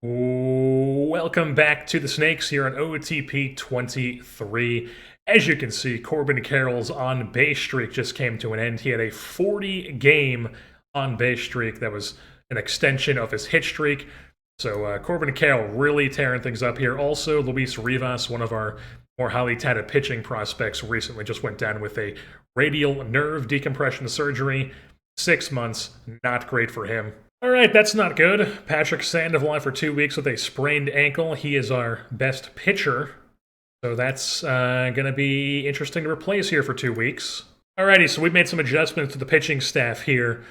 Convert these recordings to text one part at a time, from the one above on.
Welcome back to the Snakes here on OOTP 23. As you can see, Corbin Carroll's on base streak just came to an end. He had a 40-game on base streak that was an extension of his hit streak. So Corbin Carroll really tearing things up here. Also, Luis Rivas, one of our more highly touted pitching prospects, recently just went down with a radial nerve decompression surgery. 6 months, not great for him. All right, that's not good. Patrick Sandoval out for 2 weeks with a sprained ankle. He is our best pitcher, so that's going to be interesting to replace here for 2 weeks. Alrighty, so we've made some adjustments to the pitching staff here.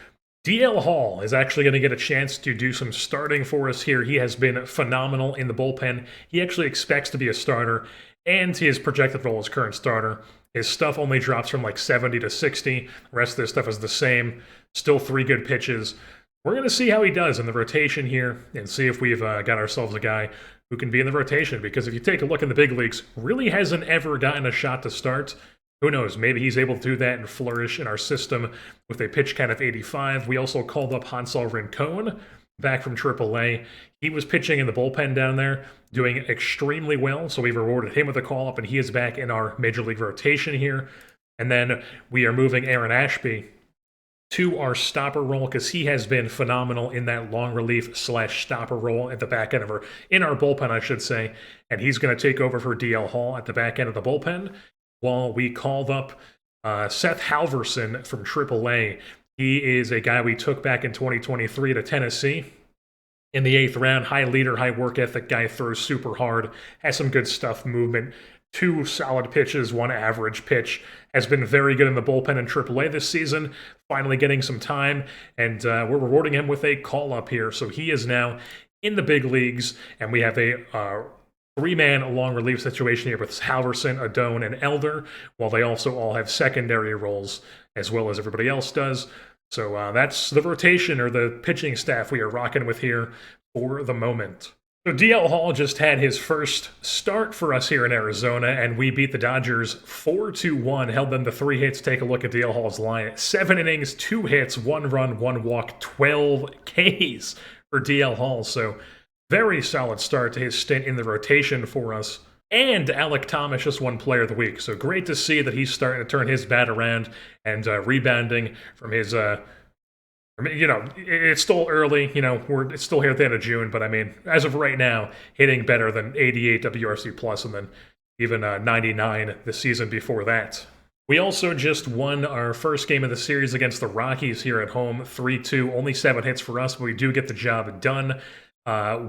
DL Hall is actually going to get a chance to do some starting for us here. He has been phenomenal in the bullpen. He actually expects to be a starter, and he is projected role as current starter. His stuff only drops from like 70 to 60. The rest of this stuff is the same. Still 3 good pitches. We're going to see how he does in the rotation here and see if we've got ourselves a guy who can be in the rotation. Because if you take a look in the big leagues, really hasn't ever gotten a shot to start. Who knows? Maybe he's able to do that and flourish in our system with a pitch count of 85. We also called up Hansel Rincon back from AAA. He was pitching in the bullpen down there, doing extremely well. So we've rewarded him with a call-up, and he is back in our major league rotation here. And then we are moving Aaron Ashby to our stopper role because he has been phenomenal in that long relief / stopper role at the back end of in our bullpen, I should say. And he's going to take over for DL Hall at the back end of the bullpen while we called up Seth Halverson from AAA. He is a guy we took back in 2023 to Tennessee in the 8th round. High leader, high work ethic guy, throws super hard, has some good stuff movement. 2 solid pitches, 1 average pitch. Has been very good in the bullpen in AAA this season. Finally getting some time, and we're rewarding him with a call-up here. So he is now in the big leagues, and we have a 3-man long relief situation here with Halverson, Adone, and Elder, while they also all have secondary roles, as well as everybody else does. So that's the rotation, or the pitching staff we are rocking with here for the moment. So DL Hall just had his first start for us here in Arizona, and we beat the Dodgers 4-1, held them to 3 hits. Take a look at DL Hall's line. 7 innings, 2 hits, 1 run, 1 walk, 12 Ks for DL Hall. So very solid start to his stint in the rotation for us. And Alec Thomas just won Player of the Week. So great to see that he's starting to turn his bat around and rebounding from his it's still early. It's still here at the end of June, but I mean, as of right now, hitting better than 88 WRC plus, and then even 99 the season before that. We also just won our first game of the series against the Rockies here at home, 3-2. Only 7 hits for us, but we do get the job done.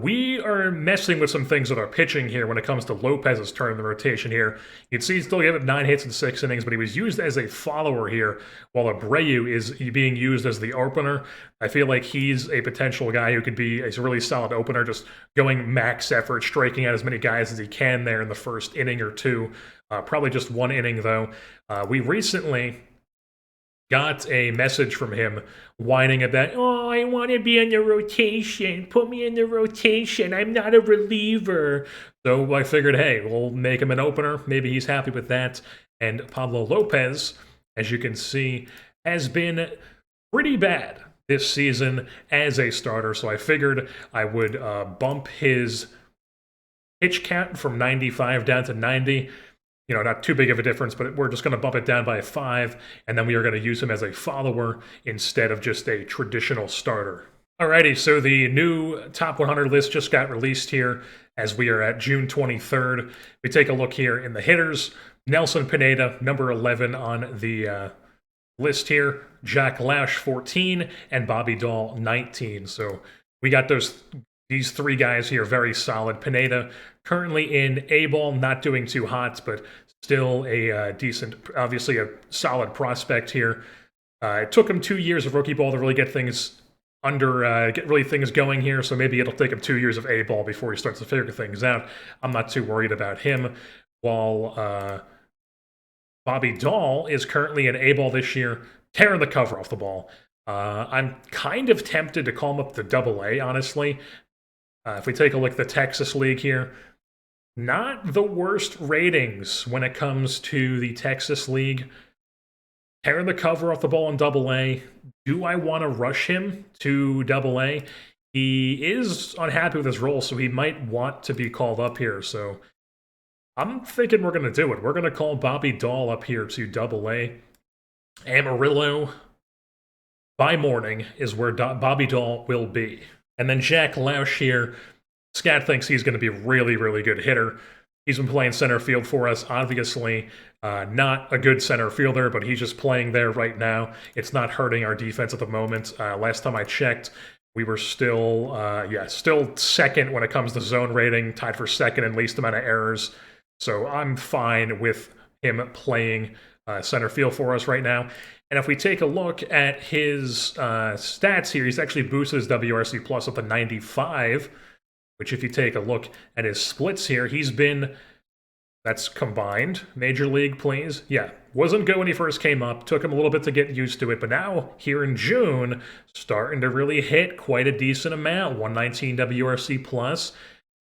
We are messing with some things with our pitching here when it comes to Lopez's turn in the rotation here. You can see he's still gave 9 hits in 6 innings, but he was used as a follower here, while Abreu is being used as the opener. I feel like he's a potential guy who could be a really solid opener, just going max effort, striking out as many guys as he can there in the first inning or 2. Probably just 1 inning, though. We recently got a message from him whining about, oh, I want to be in the rotation. Put me in the rotation. I'm not a reliever. So I figured, hey, we'll make him an opener. Maybe he's happy with that. And Pablo Lopez, as you can see, has been pretty bad this season as a starter. So I figured I would bump his pitch count from 95 down to 90. Not too big of a difference, but we're just going to bump it down by 5, and then we are going to use him as a follower instead of just a traditional starter. Alrighty, so the new top 100 list just got released here as we are at June 23rd. We take a look here in the hitters. Nelson Pineda, number 11 on the list here. Jack Lausch, 14, and Bobby Dahl, 19. So we got these 3 guys here, very solid. Pineda currently in A-ball, not doing too hot, but still a decent, obviously a solid prospect here. It took him 2 years of rookie ball to really get things things going here, so maybe it'll take him 2 years of A-ball before he starts to figure things out. I'm not too worried about him. While Bobby Dahl is currently in A-ball this year, tearing the cover off the ball. I'm kind of tempted to call him up to Double-A, honestly. If we take a look at the Texas League here, not the worst ratings when it comes to the Texas League. Tearing the cover off the ball in Double-A. Do I want to rush him to Double-A? he is unhappy with his role, so he might want to be called up here. So I'm thinking we're going to do it. We're going to call Bobby Dahl up here to Double-A. Amarillo by morning is where Bobby Dahl will be. And then Jack Lausch here. Scat thinks he's going to be a really, really good hitter. He's been playing center field for us, obviously. Not a good center fielder, but he's just playing there right now. It's not hurting our defense at the moment. Last time I checked, we were still second when it comes to zone rating, tied for second in least amount of errors. So I'm fine with him playing center field for us right now. And if we take a look at his stats here, he's actually boosted his WRC plus up to 95, which if you take a look at his splits here, he's been, that's combined, Major League, please. Yeah, wasn't good when he first came up, took him a little bit to get used to it, but now, here in June, starting to really hit quite a decent amount, 119 WRC plus.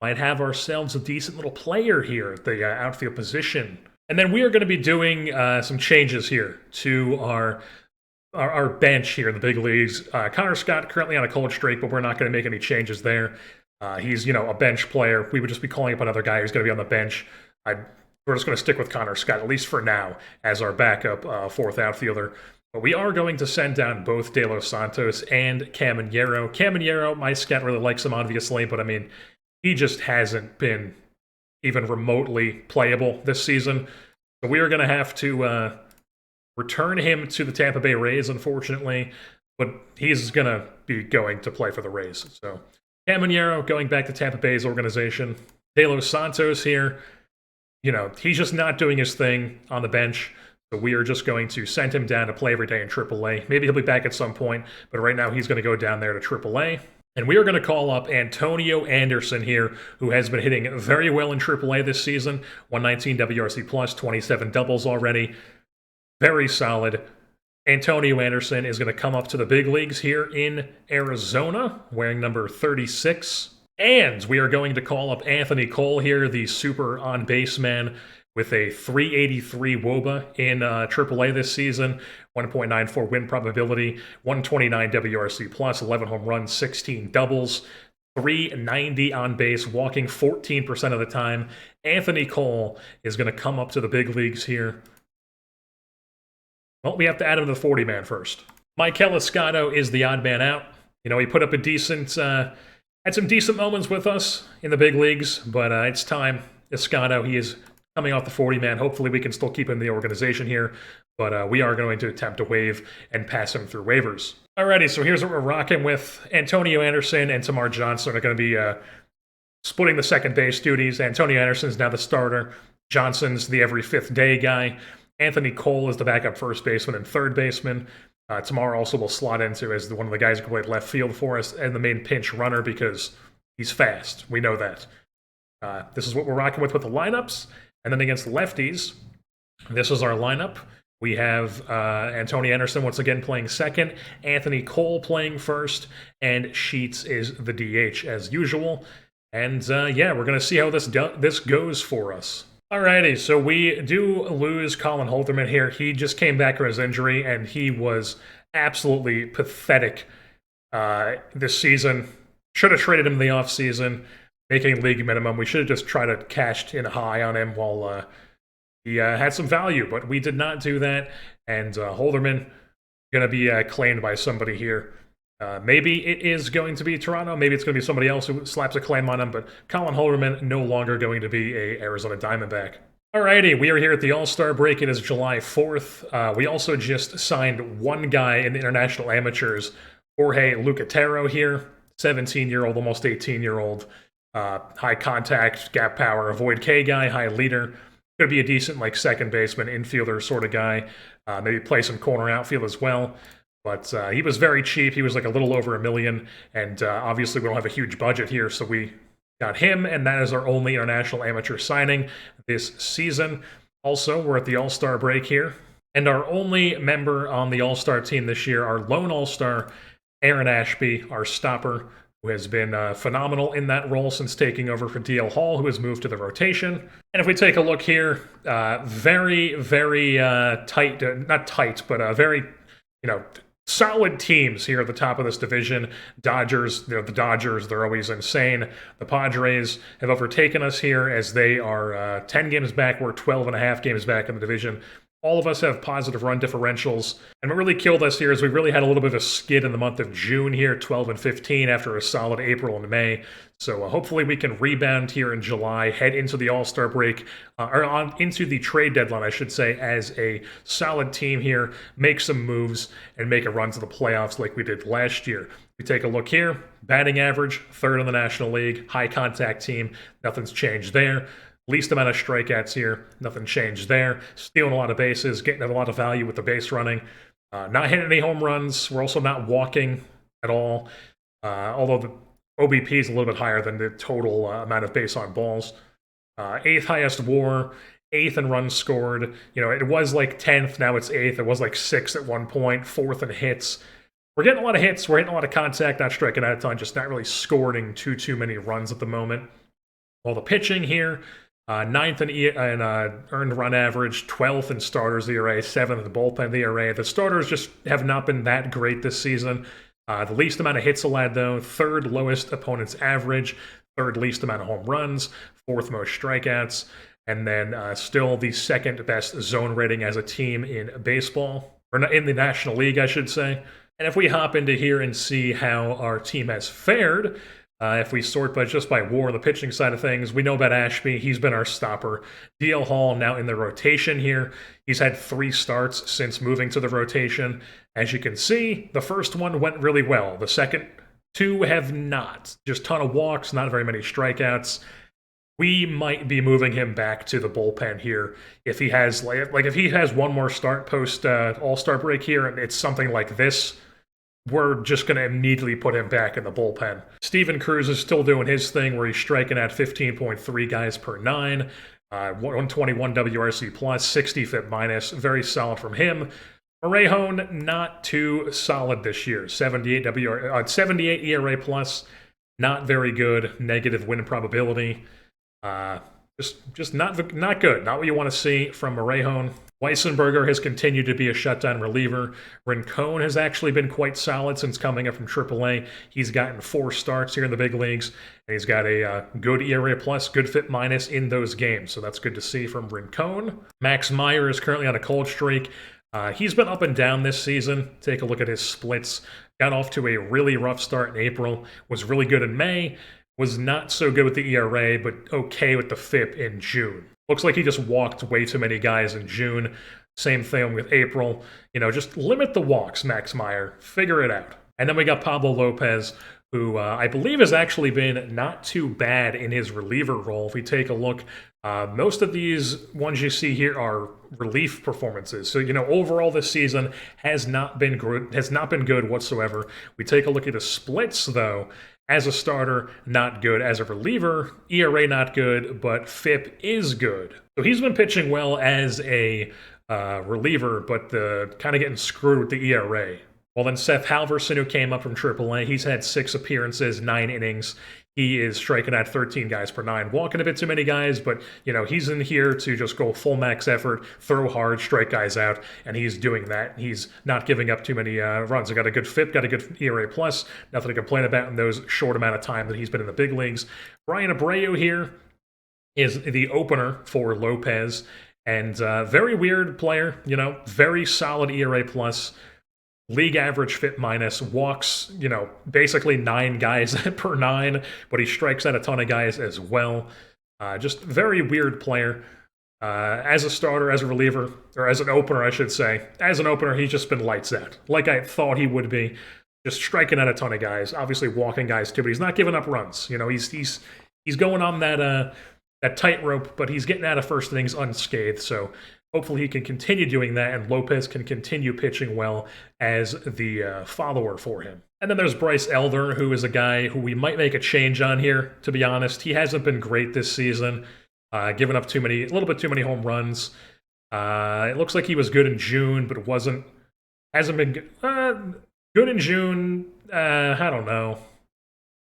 Might have ourselves a decent little player here at the outfield position. And then we are going to be doing some changes here to our bench here in the big leagues. Connor Scott currently on a cold streak, but we're not going to make any changes there. He's, a bench player. We would just be calling up another guy who's going to be on the bench. We're just going to stick with Connor Scott, at least for now, as our backup fourth outfielder. But we are going to send down both De Los Santos and Caminero. Caminero, my scat really likes him, obviously, but I mean, he just hasn't been even remotely playable this season. So we are going to have to return him to the Tampa Bay Rays, unfortunately, but he's going to be going to play for the Rays. So Caminero going back to Tampa Bay's organization. De Los Santos here, he's just not doing his thing on the bench. So we are just going to send him down to play every day in AAA. Maybe he'll be back at some point, but right now he's going to go down there to AAA. And we are going to call up Antonio Anderson here, who has been hitting very well in AAA this season. 119 WRC plus, 27 doubles already. Very solid. Antonio Anderson is going to come up to the big leagues here in Arizona, wearing number 36. And we are going to call up Anthony Cole here, the super on-base man, with a 383 WOBA in AAA this season, 1.94 win probability, 129 WRC plus, 11 home runs, 16 doubles, 390 on base, walking 14% of the time. Anthony Cole is going to come up to the big leagues here. Well, we have to add him to the 40-man first. Michael Escotto is the odd man out. He put up a decent, had some decent moments with us in the big leagues, but it's time. Escotto, he is coming off the 40-man. Hopefully we can still keep him in the organization here, but we are going to attempt to waive and pass him through waivers. Alrighty, so here's what we're rocking with. Antonio Anderson and Tamar Johnson are going to be splitting the second base duties. Antonio Anderson's now the starter. Johnson's the every fifth day guy. Anthony Cole is the backup first baseman and third baseman. Tamar also will slot into as one of the guys who can play left field for us and the main pinch runner because he's fast. We know that. This is what we're rocking with the lineups. And then against lefties, this is our lineup. We have Antonio Anderson once again playing second, Anthony Cole playing first, and Sheets is the DH as usual. And we're going to see how this goes for us. Alrighty, so we do lose Colin Holderman here. He just came back from his injury, and he was absolutely pathetic this season. Should have traded him in the offseason, making league minimum. We should have just tried to cash in high on him while he had some value, but we did not do that. And Holderman going to be claimed by somebody here. Maybe it is going to be Toronto. Maybe it's going to be somebody else who slaps a claim on him. But Colin Holderman no longer going to be a Arizona Diamondback. Alrighty, we are here at the All-Star break. It is July 4th. We also just signed one guy in the international amateurs, Jorge Lucatero here, 17-year-old, almost 18-year-old. High contact, gap power, avoid K guy, high leader. Could be a decent second baseman, infielder sort of guy. Maybe play some corner outfield as well. But he was very cheap. He was a little over $1 million. And obviously we don't have a huge budget here, so we got him. And that is our only international amateur signing this season. Also, we're at the All-Star break here. And our only member on the All-Star team this year, our lone All-Star, Aaron Ashby, our stopper, who has been phenomenal in that role since taking over for DL Hall, who has moved to the rotation. And if we take a look here, very, very tight, not tight, but very, solid teams here at the top of this division. Dodgers, the Dodgers, they're always insane. The Padres have overtaken us here as they are 10 games back. We're 12 and a half games back in the division. All of us have positive run differentials. And what really killed us here is we really had a little bit of a skid in the month of June here, 12 and 15 after a solid April and May. So hopefully we can rebound here in July, head into the All-Star break, into the trade deadline, I should say, as a solid team here, make some moves, and make a run to the playoffs like we did last year. We take a look here, batting average, third in the National League, high contact team, nothing's changed there. Least amount of strikeouts here, nothing changed there. Stealing a lot of bases, getting a lot of value with the base running. Not hitting any home runs. We're also not walking at all, although the OBP is a little bit higher than the total amount of base on balls. 8th highest WAR, 8th in runs scored. You know, it was like 10th, now it's 8th. It was like 6th at one point, 4th in hits. We're getting a lot of hits, we're hitting a lot of contact, not striking out a ton, just not really scoring too many runs at the moment. While the pitching here, 9th in earned run average, 12th in starters ERA, 7th in bullpen ERA. The starters just have not been that great this season. The least amount of hits allowed, though, 3rd lowest opponent's average, 3rd least amount of home runs, 4th most strikeouts, and then still the 2nd best zone rating as a team in baseball, or in the National League, I should say. And if we hop into here and see how our team has fared, if we sort just by WAR, the pitching side of things, we know about Ashby. He's been our stopper. DL Hall now in the rotation here. He's had 3 starts since moving to the rotation. As you can see, the first one went really well. The second 2 have not. Just ton of walks, not very many strikeouts. We might be moving him back to the bullpen here if he has if he has one more start post All-Star break here and it's something like this. We're just going to immediately put him back in the bullpen. Steven Cruz is still doing his thing where he's striking at 15.3 guys per 9, 121 WRC plus, 60 FIP minus. Very solid from him. Morejon, not too solid this year. 78 ERA plus, not very good. Negative win probability. Just not good. Not what you want to see from Morejon. Weissenberger has continued to be a shutdown reliever. Rincon has actually been quite solid since coming up from AAA. He's gotten 4 starts here in the big leagues, and he's got a good ERA plus, good FIP minus in those games. So that's good to see from Rincon. Max Meyer is currently on a cold streak. He's been up and down this season. Take a look at his splits. Got off to a really rough start in April. Was really good in May. Was not so good with the ERA, but okay with the FIP in June. Looks like he just walked way too many guys in June. Same thing with April. You know, just limit the walks, Max Meyer. Figure it out. And then we got Pablo Lopez, who I believe has actually been not too bad in his reliever role. If we take a look, most of these ones you see here are relief performances. So, you know, overall this season has not been good whatsoever. We take a look at the splits, though. As a starter, not good. As a reliever, ERA not good, but FIP is good. So he's been pitching well as a reliever, but kind of getting screwed with the ERA. Well, then Seth Halverson, who came up from AAA, he's had 6 appearances, 9 innings. He is striking at 13 guys per 9, walking a bit too many guys, but, you know, he's in here to just go full max effort, throw hard, strike guys out, and he's doing that. He's not giving up too many runs. He got a good FIP, got a good ERA plus, nothing to complain about in those short amount of time that he's been in the big leagues. Brian Abreu here is the opener for Lopez, and very weird player, you know, very solid ERA plus. League average FIP minus, walks, you know, basically 9 guys per 9, but he strikes out a ton of guys as well. Just very weird player. As a starter, as a reliever, or as an opener, I should say. As an opener, he's just been lights out, like I thought he would be. Just striking out a ton of guys, obviously walking guys too, but he's not giving up runs. You know, he's going on that tightrope, but he's getting out of first innings unscathed, so hopefully he can continue doing that, and Lopez can continue pitching well as the follower for him. And then there's Bryce Elder, who is a guy who we might make a change on here, to be honest. He hasn't been great this season, giving up a little bit too many home runs. It looks like he was good in June, but hasn't been good in June. I don't know.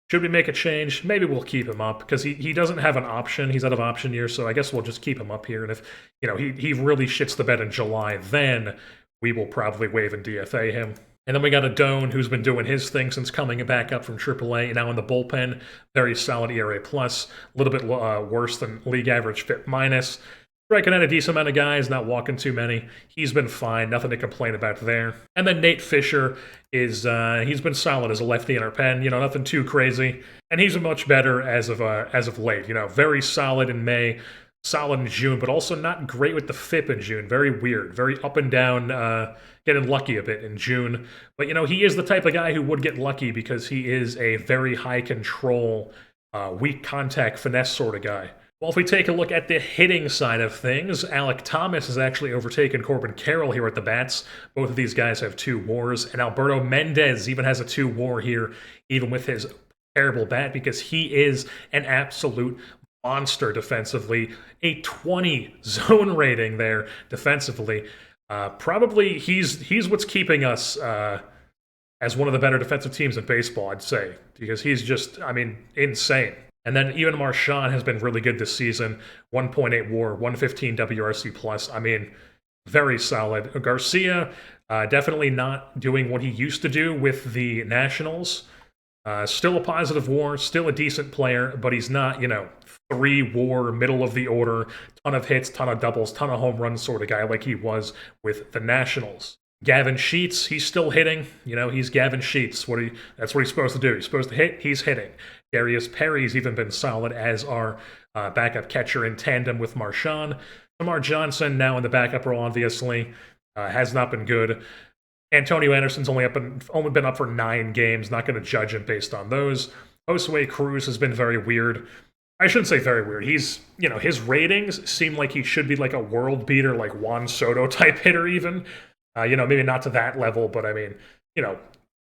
Should we make a change? Maybe we'll keep him up because he doesn't have an option. He's out of option year, so I guess we'll just keep him up here. And if, you know, he really shits the bed in July, then we will probably waive and DFA him. And then we got a Doan who's been doing his thing since coming back up from AAA. Now in the bullpen, very solid ERA plus, a little bit worse than league average FIP minus. Striking out a decent amount of guys, not walking too many. He's been fine, nothing to complain about there. And then Nate Fisher is he's been solid as a lefty in our pen. Nothing too crazy, and he's much better as of late. Very solid in May. Solid in June, but also not great with the FIP in June. Very weird, very up and down, getting lucky a bit in June. But, he is the type of guy who would get lucky because he is a very high control, weak contact finesse sort of guy. Well, if we take a look at the hitting side of things, Alek Thomas has actually overtaken Corbin Carroll here at the bats. Both of these guys have 2 WARs, and Alberto Mendez even has a 2 WAR here, even with his terrible bat, because he is an absolute monster defensively. A 20 zone rating there defensively. Probably he's what's keeping us as one of the better defensive teams in baseball, I'd say, because he's just, insane. And then even Marchand has been really good this season. 1.8 WAR, 115 WRC plus. Very solid. Garcia, definitely not doing what he used to do with the Nationals. Still a positive WAR, still a decent player, but he's not, 3 WAR, middle of the order, ton of hits, ton of doubles, ton of home runs sort of guy like he was with the Nationals. Gavin Sheets, he's still hitting. He's Gavin Sheets. That's what he's supposed to do. He's supposed to hit, he's hitting. Darius Perry's even been solid as our backup catcher in tandem with Marchand. Lamar Johnson, now in the backup role, obviously, has not been good. Antonio Anderson's only been up for 9 games. Not going to judge him based on those. Josue Cruz has been very weird. I shouldn't say very weird. He's, his ratings seem like he should be like a world beater, like Juan Soto type hitter even. Maybe not to that level, but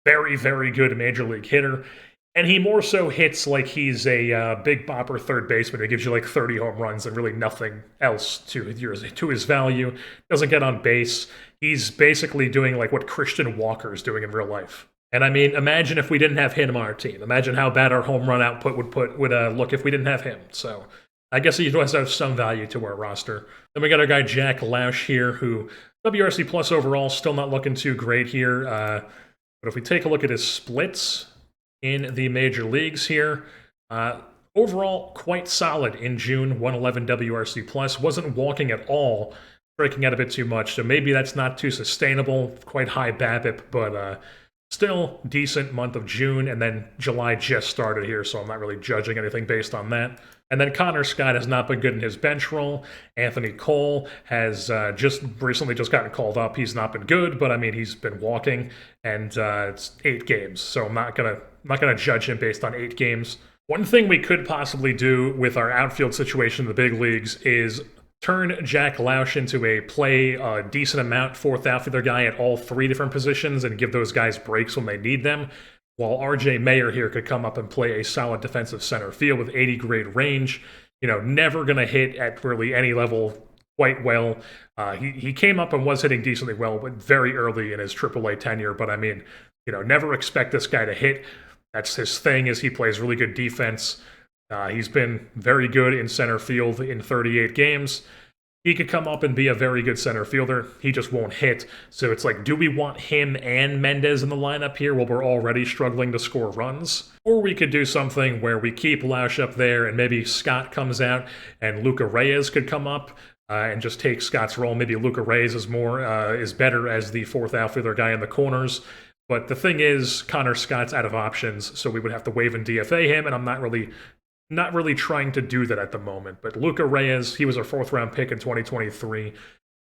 very, very good major league hitter. And he more so hits like he's a big bopper third baseman who gives you like 30 home runs and really nothing else to his value. Doesn't get on base. He's basically doing like what Christian Walker is doing in real life. And imagine if we didn't have him on our team. Imagine how bad our home run output would look if we didn't have him. So I guess he does have some value to our roster. Then we got our guy Jack Lausch here, who WRC plus overall, still not looking too great here. But if we take a look at his splits in the major leagues here, overall quite solid in June. 111 WRC plus, wasn't walking at all, striking out a bit too much. So maybe that's not too sustainable. Quite high BABIP, but still decent month of June, and then July just started here, so I'm not really judging anything based on that. And then Connor Scott has not been good in his bench role. Anthony Cole has just recently gotten called up. He's not been good, but he's been walking, and it's 8 games, so I'm not gonna judge him based on 8 games. One thing we could possibly do with our outfield situation in the big leagues is turn Jack Lausch into a decent amount 4th outfielder guy at all 3 different positions and give those guys breaks when they need them, while RJ Mayer here could come up and play a solid defensive center field with 80 grade range. Never going to hit at really any level quite well. He came up and was hitting decently well, but very early in his AAA tenure. But never expect this guy to hit. That's his thing, is he plays really good defense. He's been very good in center field in 38 games. He could come up and be a very good center fielder. He just won't hit. So it's like, do we want him and Mendez in the lineup here while we're already struggling to score runs? Or we could do something where we keep Lausch up there and maybe Scott comes out and Luca Reyes could come up and just take Scott's role. Maybe Luca Reyes is better as the 4th outfielder guy in the corners. But the thing is, Connor Scott's out of options, so we would have to waive and DFA him, and I'm not really trying to do that at the moment. But Luca Reyes, he was our 4th round pick in 2023.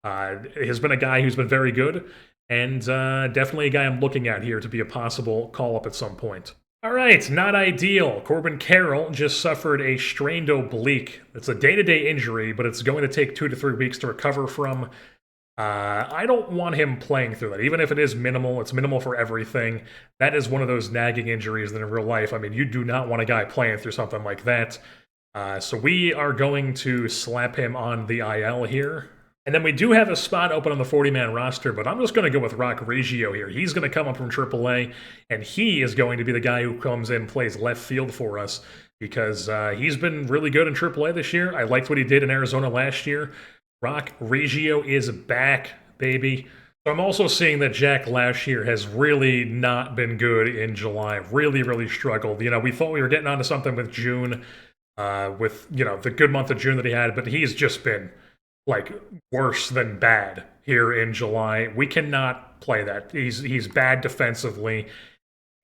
Has been a guy who's been very good, and definitely a guy I'm looking at here to be a possible call-up at some point. All right, not ideal. Corbin Carroll just suffered a strained oblique. It's a day-to-day injury, but it's going to take 2 to 3 weeks to recover from. I don't want him playing through that. Even if it is minimal, it's minimal for everything. That is one of those nagging injuries that in real life, you do not want a guy playing through something like that. So we are going to slap him on the IL here. And then we do have a spot open on the 40-man roster, but I'm just going to go with Rock Reggio here. He's going to come up from AAA, and he is going to be the guy who comes in and plays left field for us because he's been really good in AAA this year. I liked what he did in Arizona last year. Rock Reggio is back, baby. So I'm also seeing that Jack Lausch here has really not been good in July. Really, really struggled. You know, we thought we were getting onto something with June, with, you know, the good month of June that he had, but he's just been, like, worse than bad here in July. We cannot play that. He's bad defensively,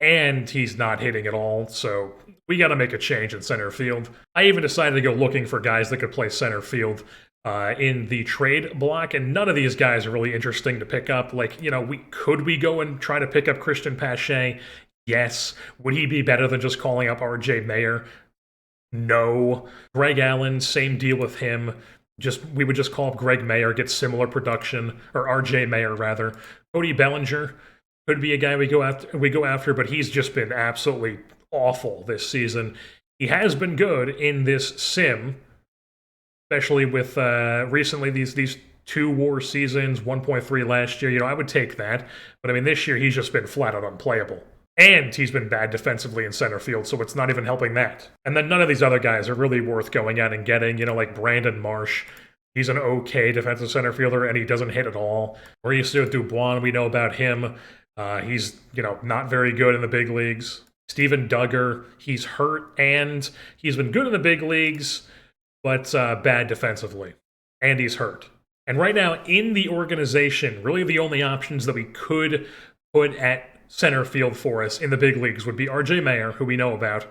and he's not hitting at all, so we got to make a change in center field. I even decided to go looking for guys that could play center field in the trade block, and none of these guys are really interesting to pick up. Like, you know, could we go and try to pick up Christian Pache? Yes. Would he be better than just calling up R.J. Mayer? No. Greg Allen, same deal with him. We would just call up Greg Mayer, get similar production, or R.J. Mayer rather. Cody Bellinger could be a guy we go after, but he's just been absolutely awful this season. He has been good in this sim, especially with recently these 2 WAR seasons, 1.3 last year. You know, I would take that. But I mean, this year he's just been flat out unplayable. And he's been bad defensively in center field, so it's not even helping that. And then none of these other guys are really worth going out and getting. You know, like Brandon Marsh. He's an okay defensive center fielder, and he doesn't hit at all. Mauricio Dubois, we know about him. He's, you know, not very good in the big leagues. Steven Duggar, he's hurt, and he's been good in the big leagues, but bad defensively. And he's hurt. And right now, in the organization, really the only options that we could put at center field for us in the big leagues would be R.J. Mayer, who we know about.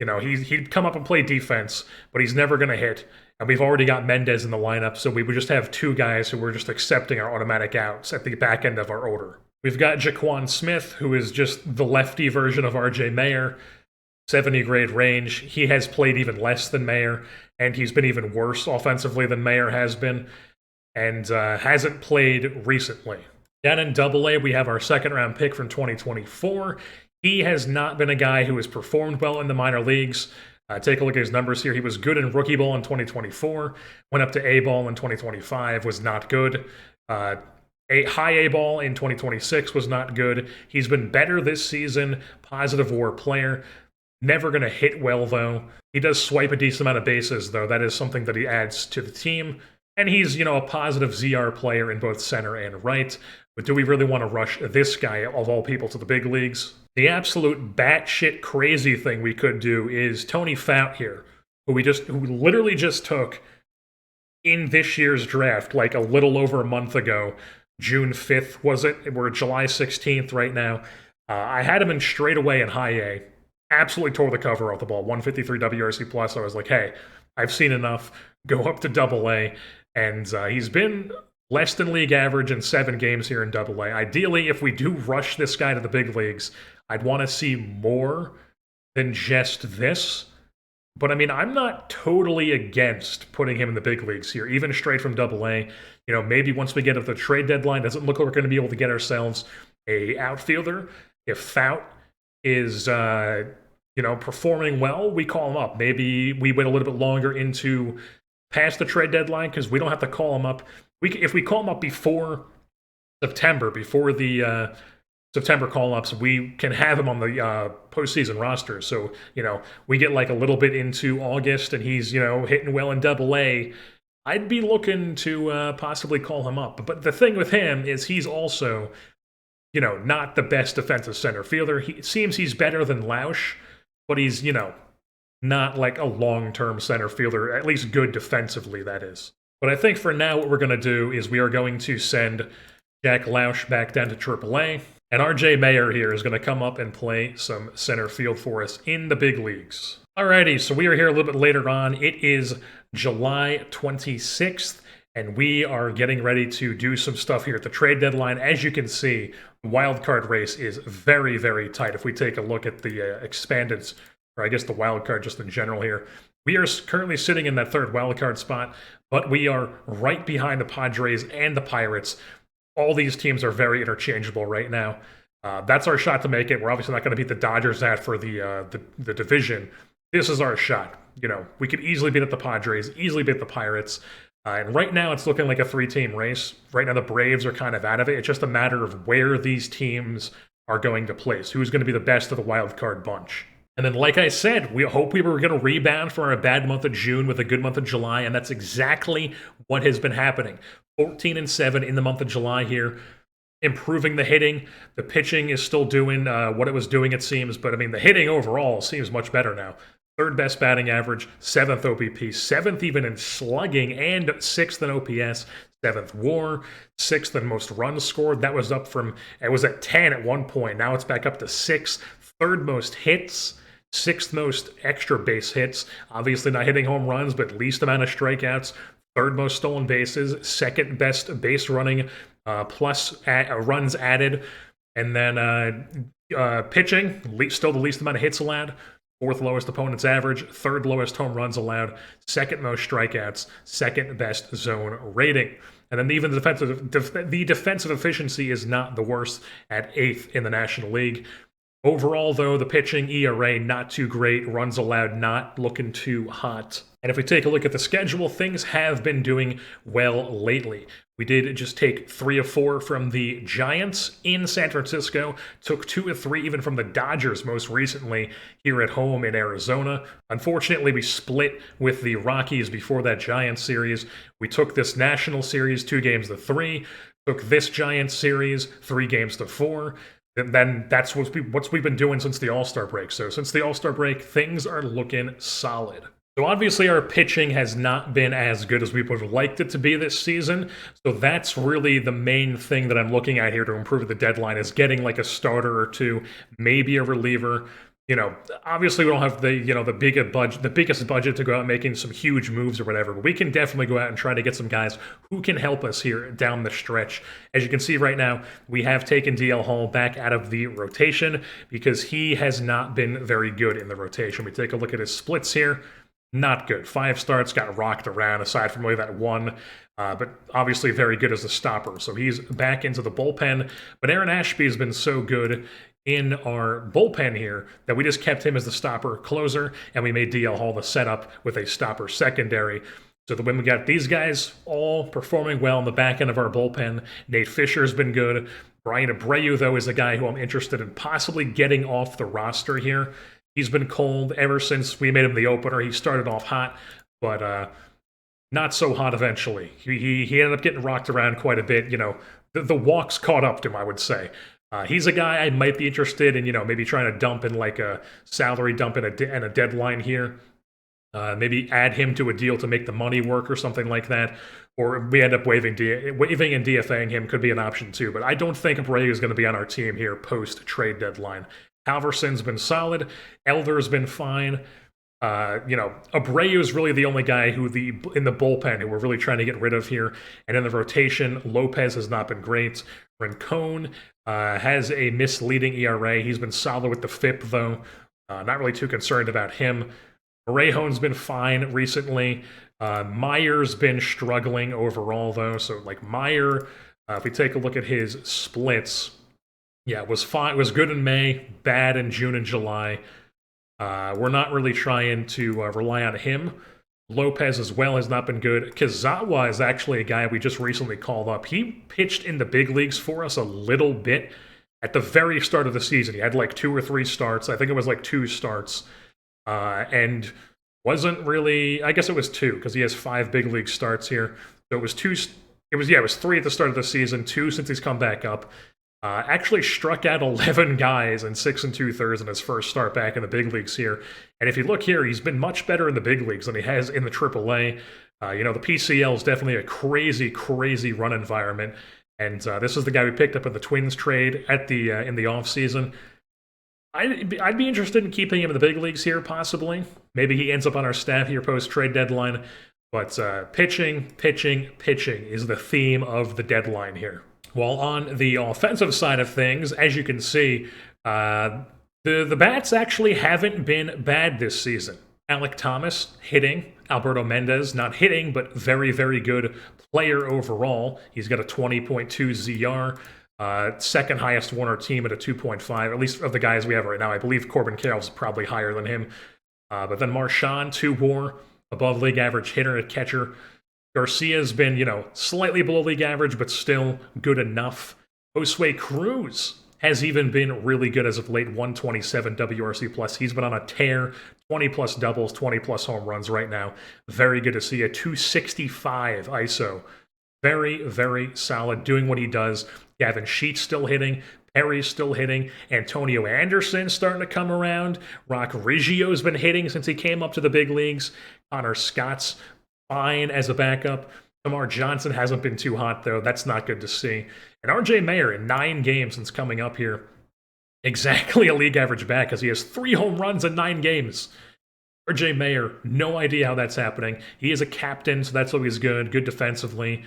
You know, he'd come up and play defense, but he's never going to hit. And we've already got Mendez in the lineup, so we would just have 2 guys who were just accepting our automatic outs at the back end of our order. We've got Jaquan Smith, who is just the lefty version of R.J. Mayer, 70 grade range. He has played even less than Mayer, and he's been even worse offensively than Mayer has been, and hasn't played recently. Down in Double-A, we have our second-round pick from 2024. He has not been a guy who has performed well in the minor leagues. Take a look at his numbers here. He was good in rookie ball in 2024, went up to A-ball in 2025, was not good. A high A-ball in 2026 was not good. He's been better this season, positive WAR player. Never going to hit well, though. He does swipe a decent amount of bases, though. That is something that he adds to the team. And he's, you know, a positive ZR player in both center and right. But do we really want to rush this guy, of all people, to the big leagues? The absolute batshit crazy thing we could do is Tony Fout here, who literally just took in this year's draft, like a little over a month ago. June 5th, was it? We're July 16th right now. I had him in straight away in high A. Absolutely tore the cover off the ball. 153 WRC plus. I was like, hey, I've seen enough. Go up to Double A. And he's been less than league average in 7 games here in Double A. Ideally, if we do rush this guy to the big leagues, I'd want to see more than just this. But I mean, I'm not totally against putting him in the big leagues here, even straight from Double A. You know, maybe once we get at the trade deadline, doesn't look like we're going to be able to get ourselves a outfielder. If Fout is, performing well, we call him up. Maybe we wait a little bit longer into past the trade deadline because we don't have to call him up. If we call him up before September, before the September call-ups, we can have him on the postseason roster. So, you know, we get like a little bit into August and he's, you know, hitting well in Double A. I'd be looking to possibly call him up. But the thing with him is he's also, you know, not the best defensive center fielder. It seems he's better than Lausch, but he's, you know, not like a long-term center fielder, at least good defensively, that is. But I think for now what we're going to do is we are going to send Jack Lausch back down to AAA. And R.J. Mayer here is going to come up and play some center field for us in the big leagues. Alrighty, so we are here a little bit later on. It is July 26th, and we are getting ready to do some stuff here at the trade deadline. As you can see, the wild card race is very, very tight. If we take a look at the expanded, or I guess the wild card just in general here, we are currently sitting in that third wild card spot, but we are right behind the Padres and the Pirates. All these teams are very interchangeable right now. That's our shot to make it. We're obviously not going to beat the Dodgers for the division. This is our shot. You know, we could easily beat the Padres, easily beat the Pirates. And right now it's looking like a 3-team race. Right now the Braves are kind of out of it. It's just a matter of where these teams are going to place. Who's going to be the best of the wild card bunch. And then, like I said, we hope we were going to rebound from our bad month of June with a good month of July, and that's exactly what has been happening. 14-7 in the month of July here. improving the hitting. The pitching is still doing what it was doing, it seems. But, I mean, the hitting overall seems much better now. Third best batting average, 7th OBP, 7th even in slugging, and 6th in OPS, 7th WAR, 6th in most runs scored. That was up from, it was at 10 at one point. Now it's back up to 6th. Third most hits, 6th most extra base hits. Obviously not hitting home runs, but least amount of strikeouts. Third most stolen bases, 2nd best base running, plus runs added. And then pitching, still the least amount of hits allowed. 4th lowest opponent's average, 3rd lowest home runs allowed, 2nd most strikeouts, 2nd best zone rating. And then even the defensive efficiency is not the worst at 8th in the National League. Overall, though, the pitching ERA not too great, runs allowed not looking too hot. And if we take a look at the schedule, things have been doing well lately. We did just take 3 of 4 from the Giants in San Francisco, took 2 of 3 even from the Dodgers most recently here at home in Arizona. Unfortunately, we split with the Rockies before that Giants series. We took this National Series 2 games to 3, took this Giants series 3 games to 4. And then that's what we've been doing since the All-Star break. So since the All-Star break, things are looking solid. So obviously our pitching has not been as good as we would have liked it to be this season. So that's really the main thing that I'm looking at here to improve at the deadline, is getting like a starter or two, maybe a reliever. You know, obviously we don't have the biggest budget to go out making some huge moves or whatever, but we can definitely go out and try to get some guys who can help us here down the stretch. As you can see right now, we have taken DL Hall back out of the rotation because he has not been very good in the rotation. We take a look at his splits here. Not good. 5 starts, got rocked around, aside from only that one. But obviously very good as a stopper. So he's back into the bullpen. But Aaron Ashby has been so good in our bullpen here that we just kept him as the stopper closer, and we made DL Hall the setup with a stopper secondary. So when we got these guys all performing well in the back end of our bullpen, Nate Fisher's been good. Brian Abreu, though, is a guy who I'm interested in possibly getting off the roster here. He's been cold ever since we made him the opener. He started off hot, but not so hot eventually. He ended up getting rocked around quite a bit. You know, the walks caught up to him, I would say. He's a guy I might be interested in, maybe trying to dump in like a salary dump and a deadline here. Maybe add him to a deal to make the money work or something like that. Or we end up waiving and DFAing him could be an option too. But I don't think Abreu is going to be on our team here post-trade deadline. Halverson's been solid. Elder's been fine. Abreu is really the only guy in the bullpen who we're really trying to get rid of here. And in the rotation, Lopez has not been great. Rincon has a misleading ERA. He's been solid with the FIP, though. Not really too concerned about him. Orejon's been fine recently. Meyer's been struggling overall, though. So, like, Meyer, if we take a look at his splits, yeah, it was fine. It was good in May, bad in June and July. We're not really trying to rely on him. Lopez as well has not been good. Kizawa is actually a guy we just recently called up. He pitched in the big leagues for us a little bit at the very start of the season. He had like 2 or 3 starts. I think it was like 2 starts. And wasn't really, I guess it was 2 because he has 5 big league starts here. So it was 2. It was 3 at the start of the season, 2 since he's come back up. Actually struck out 11 guys in 6 2/3 in his first start back in the big leagues here. And if you look here, he's been much better in the big leagues than he has in the AAA. The PCL is definitely a crazy, crazy run environment. And this is the guy we picked up in the Twins trade at the in the offseason. I'd be interested in keeping him in the big leagues here, possibly. Maybe he ends up on our staff here post-trade deadline. But pitching is the theme of the deadline here. While on the offensive side of things, as you can see, the bats actually haven't been bad this season. Alek Thomas hitting, Alberto Mendez not hitting, but very, very good player overall. He's got a 20.2 ZR, second highest on our team at a 2.5, at least of the guys we have right now. I believe Corbin Carroll's probably higher than him. But then Marchand, 2 WAR, above league average hitter at catcher. Garcia's been, slightly below league average, but still good enough. Josue Cruz has even been really good as of late, 127 WRC+. He's been on a tear, 20-plus doubles, 20-plus home runs right now. Very good to see a 265 ISO Very, very solid, doing what he does. Gavin Sheets still hitting. Perry's still hitting. Antonio Anderson starting to come around. Rock Riggio's been hitting since he came up to the big leagues. Connor Scott's fine as a backup. Tamar Johnson hasn't been too hot, though. That's not good to see. And RJ Mayer in 9 games since coming up here. Exactly a league average back, because he has 3 home runs in 9 games. RJ Mayer, no idea how that's happening. He is a captain, so that's always good. Good defensively.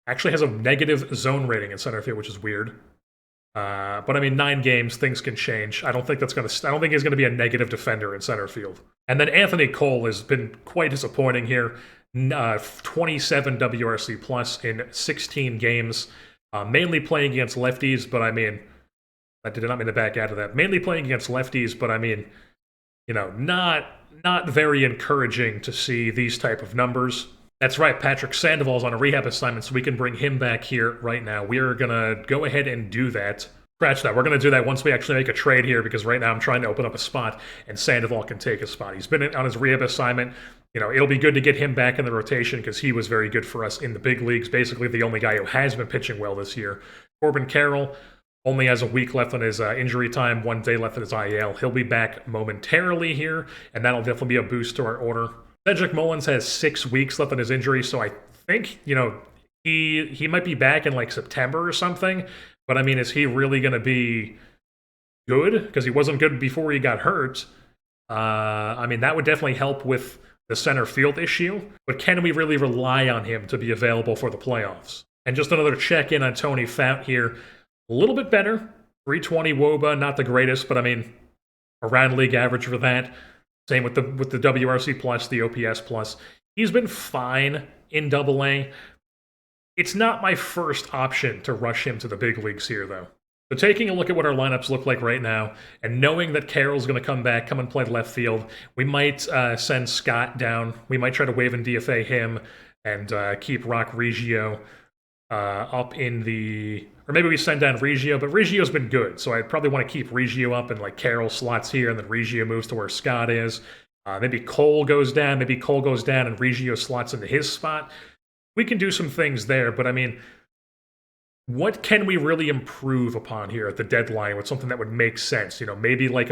Actually has a negative zone rating in center field, which is weird. But I mean, 9 games, things can change. I don't think he's going to be a negative defender in center field. And then Anthony Cole has been quite disappointing here. 27 WRC plus in 16 games, mainly playing against lefties. But I mean, I did not mean to back out of that. Mainly playing against lefties, but I mean, not very encouraging to see these type of numbers. That's right, Patrick Sandoval's on a rehab assignment, so we can bring him back here right now. We are going to go ahead and do that. Scratch that. We're going to do that once we actually make a trade here, because right now I'm trying to open up a spot, and Sandoval can take a spot. He's been on his rehab assignment. It'll be good to get him back in the rotation, because he was very good for us in the big leagues. Basically the only guy who has been pitching well this year. Corbin Carroll only has a week left on his injury time, 1 day left in his IL. He'll be back momentarily here, and that'll definitely be a boost to our order. Cedric Mullins has 6 weeks left on his injury, so I think, he might be back in like September or something. But I mean, is he really going to be good? Because he wasn't good before he got hurt. I mean, that would definitely help with the center field issue. But can we really rely on him to be available for the playoffs? And just another check-in on Tony Fount here. A little bit better. 320 WOBA, not the greatest, but I mean, around league average for that. Same with the WRC plus, the OPS plus. He's been fine in AA. It's not my first option to rush him to the big leagues here, though. So taking a look at what our lineups look like right now, and knowing that Carroll's going to come and play left field, we might send Scott down. We might try to waive and DFA him and keep Rock Riggio up in the... Or maybe we send down Riggio, but Riggio's been good, so I probably want to keep Riggio up, and like Carroll slots here, and then Riggio moves to where Scott is. Maybe Cole goes down, and Riggio slots into his spot. We can do some things there, but I mean, what can we really improve upon here at the deadline with something that would make sense? Maybe like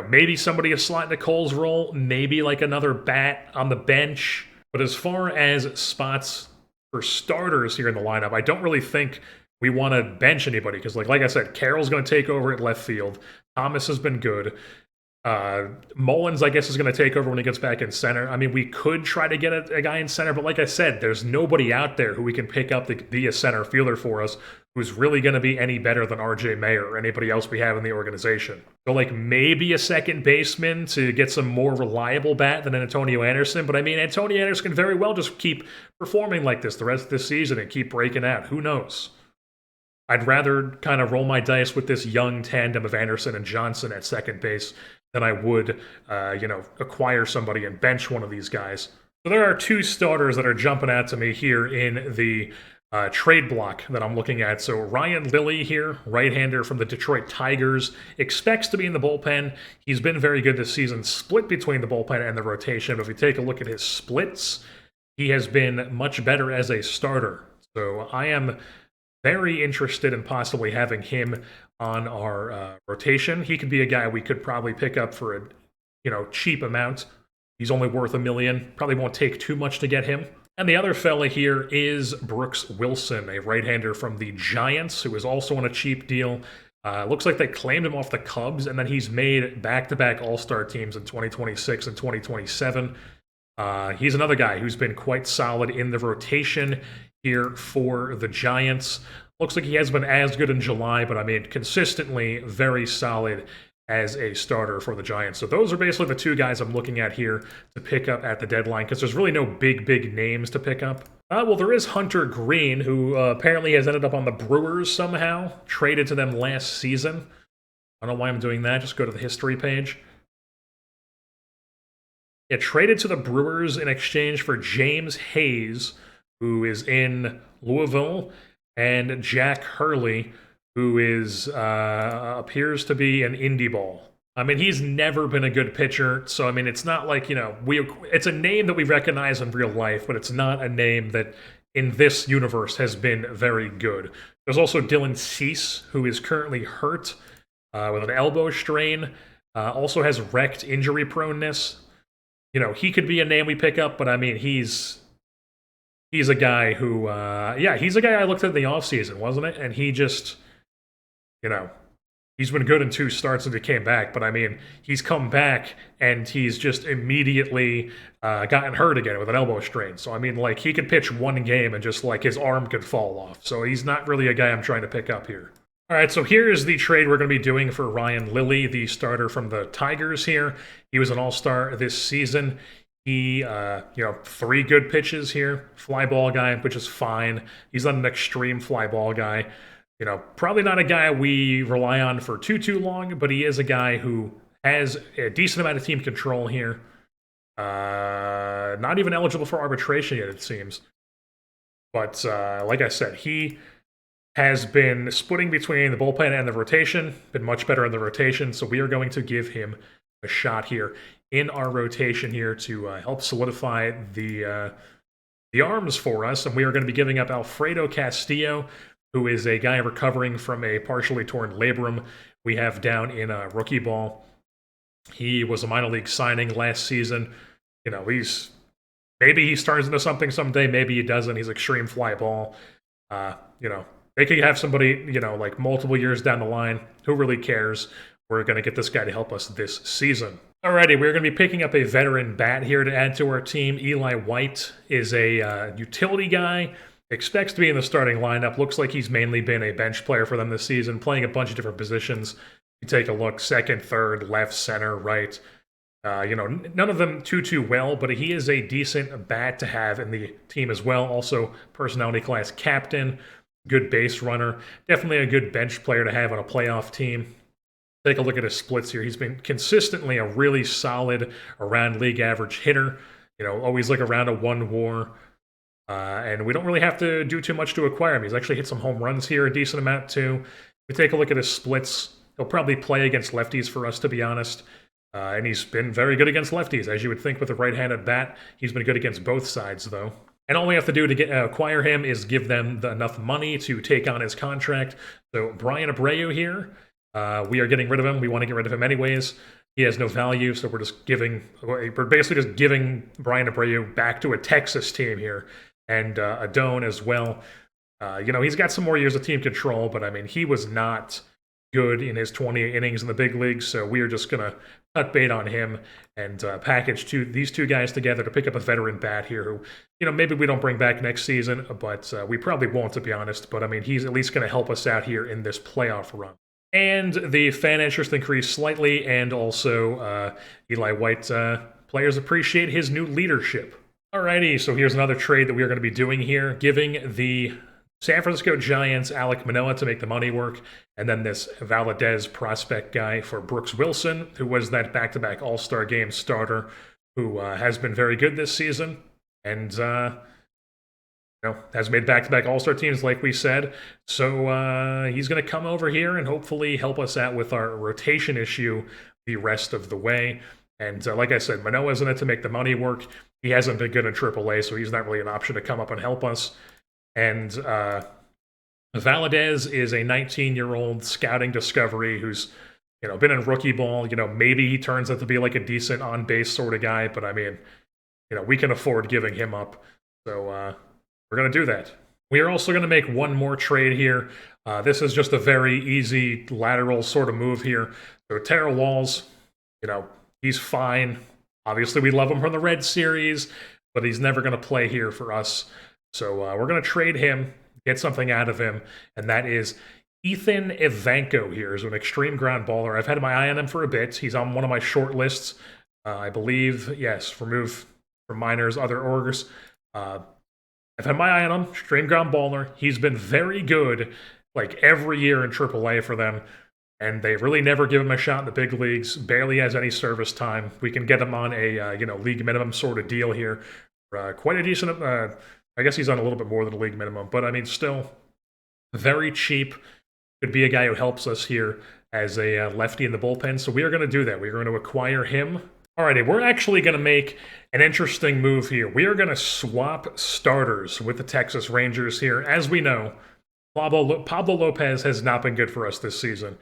maybe somebody is slot into Cole's role, maybe like another bat on the bench. But as far as spots for starters here in the lineup, I don't really think we want to bench anybody, because like I said, Carroll's going to take over at left field. Thomas has been good. Mullins, I guess, is going to take over when he gets back in center. I mean, we could try to get a guy in center, but like I said, there's nobody out there who we can pick up to be a center fielder for us who's really going to be any better than RJ Mayer or anybody else we have in the organization. So like maybe a second baseman to get some more reliable bat than Antonio Anderson, but I mean, Antonio Anderson can very well just keep performing like this the rest of this season and keep breaking out. Who knows? I'd rather kind of roll my dice with this young tandem of Anderson and Johnson at second base than I would, acquire somebody and bench one of these guys. So there are 2 starters that are jumping out to me here in the trade block that I'm looking at. So Ryan Lilly here, right-hander from the Detroit Tigers, expects to be in the bullpen. He's been very good this season, split between the bullpen and the rotation. But if we take a look at his splits, he has been much better as a starter. So I am very interested in possibly having him on our rotation. He could be a guy we could probably pick up for a cheap amount. He's only worth $1 million. Probably won't take too much to get him. And the other fella here is Brooks Wilson, a right-hander from the Giants, who is also on a cheap deal. Looks like they claimed him off the Cubs, and then he's made back-to-back All-Star teams in 2026 and 2027. He's another guy who's been quite solid in the rotation here for the Giants. Looks like he has been as good in July, but I mean, consistently very solid as a starter for the Giants. So those are basically the 2 guys I'm looking at here to pick up at the deadline, because there's really no big names to pick up. Well, there is Hunter Green, who apparently has ended up on the Brewers somehow, traded to them last season. I don't know why I'm doing that. Just go to the history page. Yeah, traded to the Brewers in exchange for James Hayes, who is in Louisville, and Jack Hurley, who is appears to be an indie ball. I mean, he's never been a good pitcher, so I mean, it's not like, it's a name that we recognize in real life, but it's not a name that in this universe has been very good. There's also Dylan Cease, who is currently hurt with an elbow strain, also has wrecked injury proneness. He could be a name we pick up, but I mean, he's a guy who, he's a guy I looked at in the offseason, wasn't it? And he just, you know, he's been good in 2 starts since he came back, but I mean, he's come back and he's just immediately gotten hurt again with an elbow strain. So I mean, like, he could pitch 1 game and just like his arm could fall off. So he's not really a guy I'm trying to pick up here. All right, so here's the trade we're going to be doing for Ryan Lilly, the starter from the Tigers here. He was an all-star this season. He, 3 good pitches here. Fly ball guy, which is fine. He's not an extreme fly ball guy. Probably not a guy we rely on for too long, but he is a guy who has a decent amount of team control here. Not even eligible for arbitration yet, it seems. But like I said, he has been splitting between the bullpen and the rotation, been much better in the rotation, so we are going to give him a shot here in our rotation here to help solidify the arms for us, and we are going to be giving up Alfredo Castillo, who is a guy recovering from a partially torn labrum we have down in rookie ball. He was a minor league signing last season. Maybe he turns into something someday, maybe he doesn't. He's extreme fly ball. They could have somebody, like multiple years down the line. Who really cares? We're going to get this guy to help us this season. Alrighty, we're going to be picking up a veteran bat here to add to our team. Eli White is a utility guy. Expects to be in the starting lineup. Looks like he's mainly been a bench player for them this season, playing a bunch of different positions. You take a look, second, third, left, center, right. None of them too well, but he is a decent bat to have in the team as well. Also, personality class captain. Good base runner. Definitely a good bench player to have on a playoff team. Take a look at his splits here. He's been consistently a really solid around league average hitter. Always like around a 1 WAR. And we don't really have to do too much to acquire him. He's actually hit some home runs here, a decent amount too. If we take a look at his splits, he'll probably play against lefties for us, to be honest. And he's been very good against lefties, as you would think with a right-handed bat. He's been good against both sides, though. And all we have to do to acquire him is give them enough money to take on his contract. So Brian Abreu here, we are getting rid of him. We want to get rid of him anyways. He has no value, so we're basically just giving Brian Abreu back to a Texas team here. And Adone as well. He's got some more years of team control, but I mean, he was not good in his 20 innings in the big leagues, so we are just going to cut bait on him and package these 2 guys together to pick up a veteran bat here who, maybe we don't bring back next season, but we probably won't, to be honest. But I mean, he's at least going to help us out here in this playoff run. And the fan interest increased slightly, and also Eli White players appreciate his new leadership. Alrighty, so here's another trade that we are going to be doing here, giving the San Francisco Giants Alek Manoah to make the money work, and then this Valadez prospect guy for Brooks Wilson, who was that back-to-back All-Star Game starter, who has been very good this season, and has made back-to-back All-Star teams, like we said. So he's going to come over here and hopefully help us out with our rotation issue the rest of the way. And like I said, Manoah's in it to make the money work. He hasn't been good in AAA, so he's not really an option to come up and help us. And Valadez is a 19-year-old scouting discovery who's, been in rookie ball. Maybe he turns out to be like a decent on-base sort of guy, but I mean, we can afford giving him up. So we're going to do that. We are also going to make one more trade here. This is just a very easy lateral sort of move here. So Tara Walls, he's fine. Obviously, we love him from the Red Series, but he's never going to play here for us. So we're going to trade him, get something out of him, and that is Ethan Evanko here. He's an extreme ground baller. I've had my eye on him for a bit. He's on one of my short lists, I believe. Yes, removed from minors, other orgs. I've had my eye on him. Extreme ground baller. He's been very good, like every year in AAA for them. And they really never give him a shot in the big leagues. Barely has any service time. We can get him on a league minimum sort of deal here. Quite a decent. I guess he's on a little bit more than a league minimum, but I mean, still very cheap. Could be a guy who helps us here as a lefty in the bullpen. So we are going to do that. We're going to acquire him. Alrighty, we're actually going to make an interesting move here. We are going to swap starters with the Texas Rangers here. As we know, Pablo Lopez has not been good for us this season.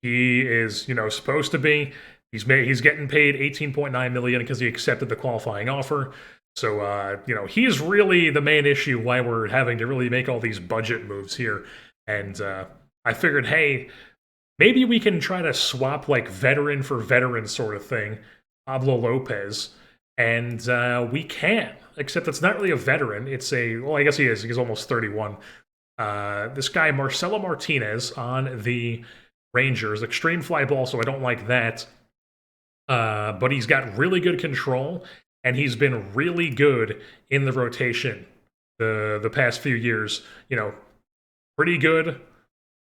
He is, supposed to be. He's getting paid $18.9 million because he accepted the qualifying offer. So, he's really the main issue why we're having to really make all these budget moves here. And I figured, hey, maybe we can try to swap like veteran for veteran sort of thing. Pablo Lopez, and we can, except it's not really a veteran. It's I guess he is. He's almost 31. This guy, Marcelo Martinez, on the Rangers. Extreme fly ball, so I don't like that. But he's got really good control, and he's been really good in the rotation the past few years. Pretty good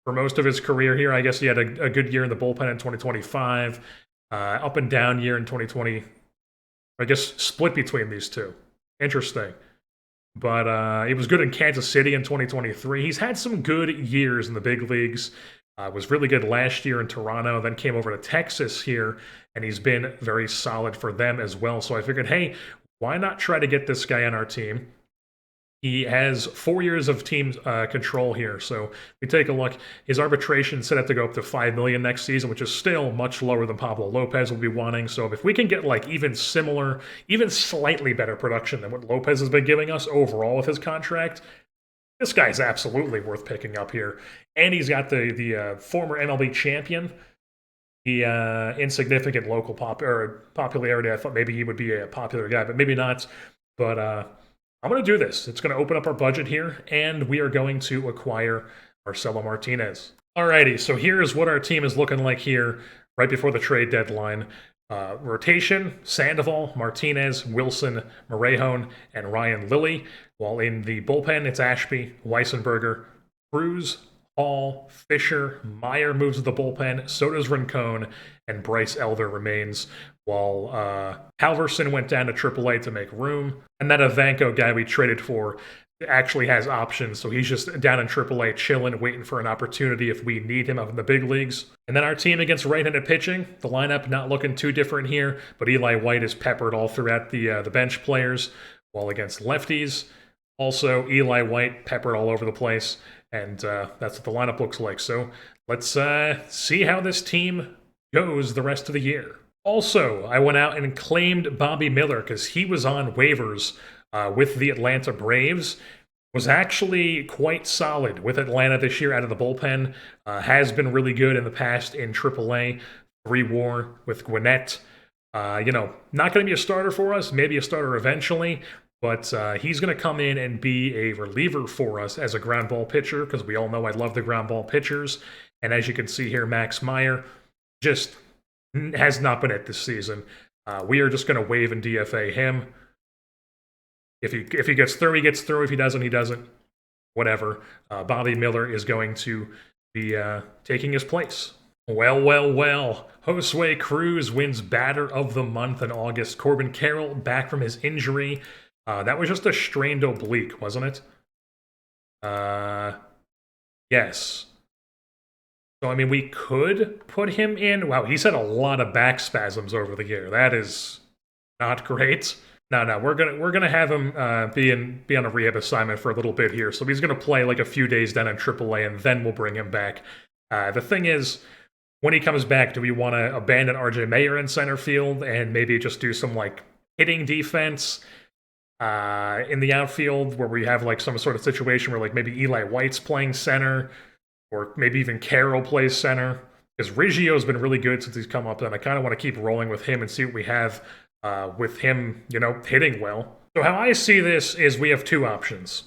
for most of his career here. I guess he had a good year in the bullpen in 2025. Up and down year in 2020. I guess split between these two. Interesting. But he was good in Kansas City in 2023. He's had some good years in the big leagues. Was really good last year in Toronto, then came over to Texas here, and he's been very solid for them as well. So I figured, hey, why not try to get this guy on our team? He has 4 years of team control here. So we take a look. His arbitration set up to go up to $5 million next season, which is still much lower than Pablo Lopez will be wanting. So if we can get like even similar, even slightly better production than what Lopez has been giving us overall with his contract, this guy's absolutely worth picking up here. And he's got the former MLB champion, the insignificant local popularity. I thought maybe he would be a popular guy, but maybe not. But I'm going to do this. It's going to open up our budget here, and we are going to acquire Marcelo Martinez. Alrighty, so here's what our team is looking like here right before the trade deadline. Rotation, Sandoval, Martinez, Wilson, Morejón, and Ryan Lilly. While in the bullpen, it's Ashby, Weissenberger, Cruz, Hall, Fisher, Meyer moves to the bullpen, so does Rincon, and Bryce Elder remains, while Halverson went down to AAA to make room. And that Ivanko guy we traded for actually has options, so he's just down in AAA chilling, waiting for an opportunity if we need him up in the big leagues. And then our team against right-handed pitching, the lineup not looking too different here, but Eli White is peppered all throughout the bench players, while against lefties, also Eli White peppered all over the place, and that's what the lineup looks like. So let's see how this team goes the rest of the year. Also, I went out and claimed Bobby Miller because he was on waivers with the Atlanta Braves. Was actually quite solid with Atlanta this year out of the bullpen. Has been really good in the past in AAA. 3 WAR with Gwinnett. Not going to be a starter for us. Maybe a starter eventually. But he's going to come in and be a reliever for us as a ground ball pitcher, because we all know I love the ground ball pitchers. And as you can see here, Max Meyer just has not been it this season. We are just going to waive and DFA him. If he gets through, he gets through. If he doesn't, he doesn't. Whatever. Bobby Miller is going to be taking his place. Well. Josue Cruz wins Batter of the Month in August. Corbin Carroll back from his injury. That was just a strained oblique, wasn't it? Yes. So, I mean, we could put him in. Wow, he's had a lot of back spasms over the year. That is not great. No, we're gonna have him be on a rehab assignment for a little bit here. So he's gonna play like a few days down in AAA, and then we'll bring him back. The thing is, when he comes back, do we want to abandon RJ Mayer in center field and maybe just do some like hitting defense in the outfield, where we have like some sort of situation where like maybe Eli White's playing center, or maybe even Carroll plays center? Because Riggio's been really good since he's come up, and I kind of want to keep rolling with him and see what we have with him, hitting well. So how I see this is we have 2 options.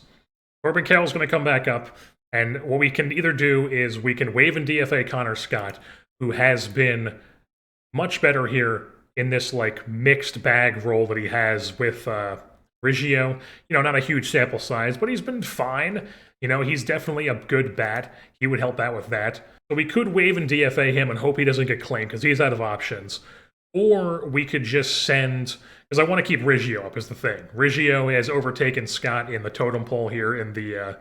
Corbin Carroll's going to come back up, and what we can either do is we can waive and DFA Connor Scott, who has been much better here in this like mixed bag role that he has with Riggio. Not a huge sample size, but he's been fine. He's definitely a good bat. He would help out with that. So we could waive and DFA him and hope he doesn't get claimed because he's out of options. Or we could just send, because I want to keep Riggio up is the thing. Riggio has overtaken Scott in the totem pole here in the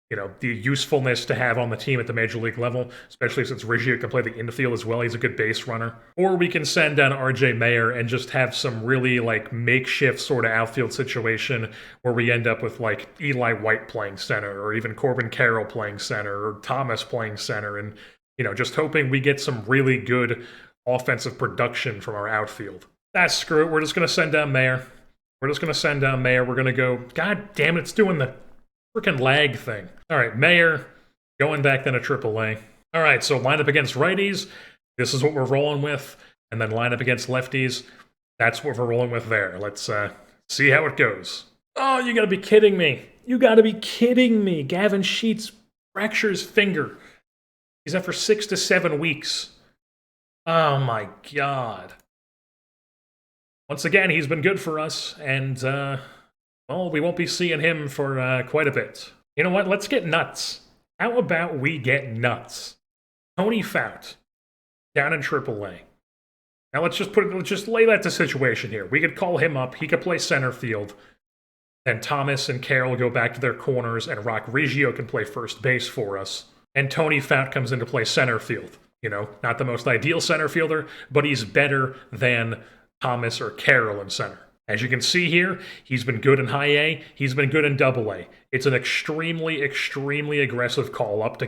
the usefulness to have on the team at the major league level, especially since Riggio can play the infield as well. He's a good base runner. Or we can send down RJ Mayer and just have some really like makeshift sort of outfield situation where we end up with like Eli White playing center, or even Corbin Carroll playing center, or Thomas playing center, and just hoping we get some really good offensive production from our outfield. Screw it. We're just gonna send down Mayer. We're gonna go. God damn it! It's doing the freaking lag thing. All right, Mayer going back then to AAA. All right, so line up against righties. This is what we're rolling with, and then line up against lefties. That's what we're rolling with there. Let's see how it goes. Oh, you gotta be kidding me! Gavin Sheets fractures finger. He's out for 6 to 7 weeks. Oh my god. Once again, he's been good for us, and well, we won't be seeing him for quite a bit. You know what? Let's get nuts. How about we get nuts? Tony Fout, down in AAA. Now let's just lay that to situation here. We could call him up. He could play center field. Then Thomas and Carroll go back to their corners, and Rock Riggio can play first base for us. And Tony Fout comes in to play center field. Not the most ideal center fielder, but he's better than Thomas or Carroll in center. As you can see here, he's been good in high A, he's been good in double A. It's an extremely, extremely aggressive call-up to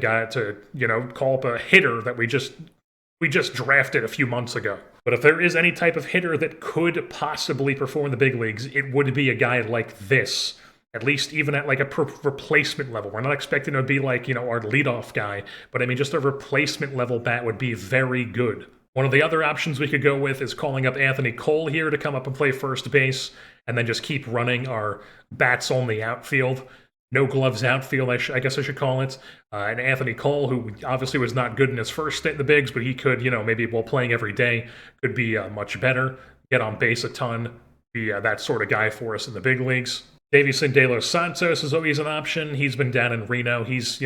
call up a hitter that we just drafted a few months ago. But if there is any type of hitter that could possibly perform in the big leagues, it would be a guy like this. At least even at like a replacement level. We're not expecting to be like, our leadoff guy, but I mean, just a replacement level bat would be very good. One of the other options we could go with is calling up Anthony Cole here to come up and play first base, and then just keep running our bats on the outfield. No gloves outfield, I guess I should call it. And Anthony Cole, who obviously was not good in his first stint in the bigs, but he could, maybe while playing every day, could be much better, get on base a ton, be that sort of guy for us in the big leagues. Davison De Los Santos is always an option. He's been down in Reno. He's,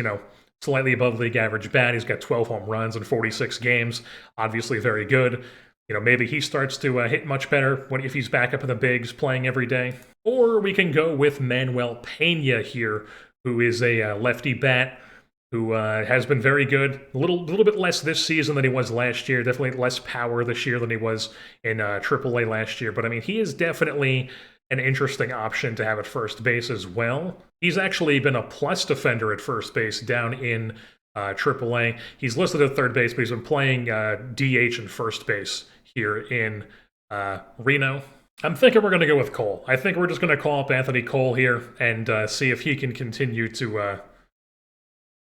slightly above league average bat. He's got 12 home runs in 46 games. Obviously very good. Maybe he starts to hit much better if he's back up in the bigs playing every day. Or we can go with Manuel Pena here, who is a lefty bat who has been very good. A little bit less this season than he was last year. Definitely less power this year than he was in AAA last year. But I mean, he is definitely an interesting option to have at first base as well. He's actually been a plus defender at first base down in AAA. He's listed at third base, but he's been playing DH and first base here in Reno. I'm thinking we're going to go with Cole. I think we're just going to call up Anthony Cole here and see if he can continue to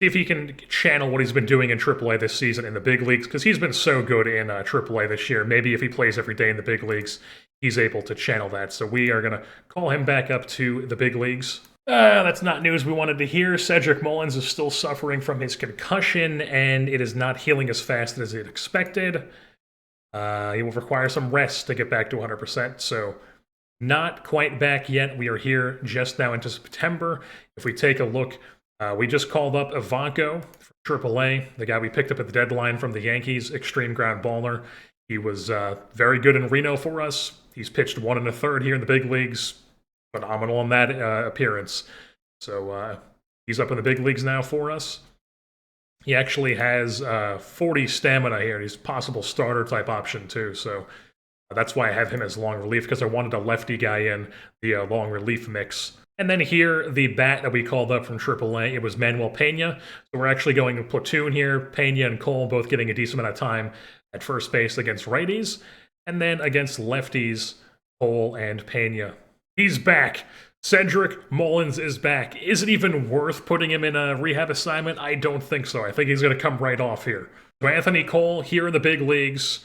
see if he can channel what he's been doing in AAA this season in the big leagues, because he's been so good in AAA this year. Maybe if he plays every day in the big leagues, he's able to channel that. So we are going to call him back up to the big leagues. That's not news we wanted to hear. Cedric Mullins is still suffering from his concussion, and it is not healing as fast as it expected. He will require some rest to get back to 100%, so not quite back yet. We are here just now into September. If we take a look, we just called up Ivanko for AAA, the guy we picked up at the deadline from the Yankees, extreme ground baller. He was very good in Reno for us. He's pitched 1 1/3 here in the big leagues. Phenomenal in that appearance. So he's up in the big leagues now for us. He actually has 40 stamina here. He's a possible starter type option too. So that's why I have him as long relief, because I wanted a lefty guy in the long relief mix. And then here, the bat that we called up from AAA, it was Manuel Pena. So we're actually going to platoon here. Pena and Cole both getting a decent amount of time at first base against righties. And then against lefties, Cole and Pena. He's back. Cedric Mullins is back. Is it even worth putting him in a rehab assignment? I don't think so. I think he's going to come right off here. So Anthony Cole, here in the big leagues,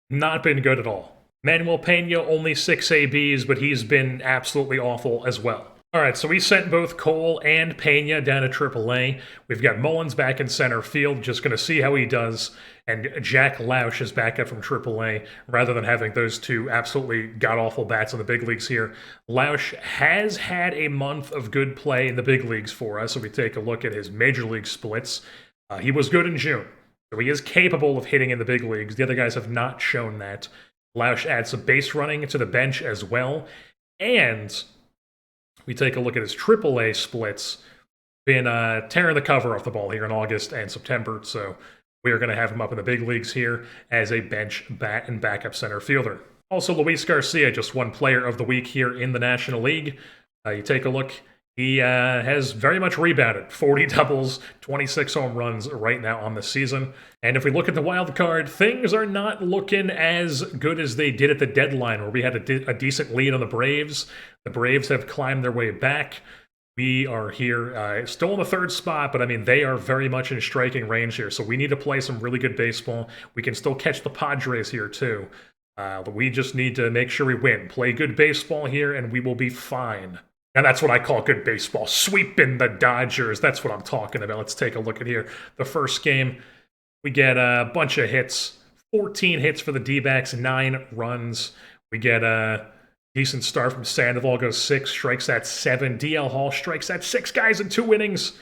not been good at all. Manuel Pena, only 6 ABs, but he's been absolutely awful as well. All right, so we sent both Cole and Pena down to AAA. We've got Mullins back in center field, just going to see how he does. And Jack Lausch is back up from AAA, rather than having those two absolutely god-awful bats in the big leagues here. Lausch has had a month of good play in the big leagues for us. If we take a look at his major league splits, he was good in June. So he is capable of hitting in the big leagues. The other guys have not shown that. Lausch adds some base running to the bench as well. And we take a look at his AAA splits. been tearing the cover off the ball here in August and September, so we are going to have him up in the big leagues here as a bench bat and backup center fielder. Also, Luis Garcia just won Player of the Week here in the National League. You take a look. He has very much rebounded. 40 doubles, 26 home runs right now on the season. And if we look at the wild card, things are not looking as good as they did at the deadline, where we had a decent lead on the Braves. The Braves have climbed their way back. We are here still in the third spot, but I mean, they are very much in striking range here. So we need to play some really good baseball. We can still catch the Padres here too. But we just need to make sure we win. Play good baseball here, and we will be fine. And that's what I call good baseball. Sweeping the Dodgers. That's what I'm talking about. Let's take a look at here. The first game, we get a bunch of hits. 14 hits for the D-backs, 9 runs. We get a decent start from Sandoval, goes 6, strikes at 7. DL Hall strikes at 6 guys in 2 innings.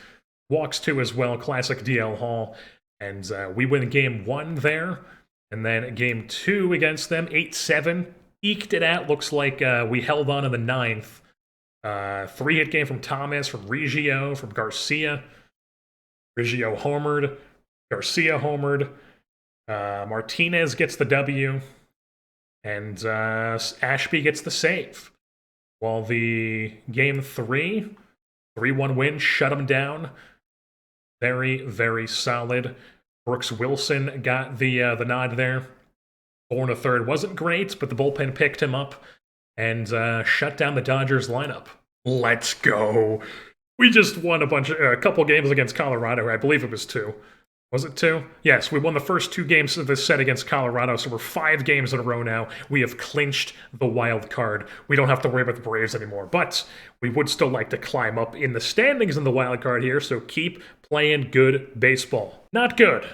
Walks 2 as well. Classic DL Hall. And we win game 1 there. And then game 2 against them, 8-7. Eked it out. Looks like we held on in the 9th. 3-hit game from Thomas, from Reggio, from Garcia. Reggio homered. Garcia homered. Martinez gets the W. And Ashby gets the save. While the game 3, 3-1 win, shut him down. Very, very solid. Brooks Wilson got the nod there. 4 1/3 wasn't great, but the bullpen picked him up and shut down the Dodgers lineup. Let's go. We just won a couple games against Colorado. I believe it was 2. Was it 2? Yes, we won the first 2 games of this set against Colorado, so we're 5 games in a row now. We have clinched the wild card. We don't have to worry about the Braves anymore, but we would still like to climb up in the standings in the wild card here, so keep playing good baseball. Not good.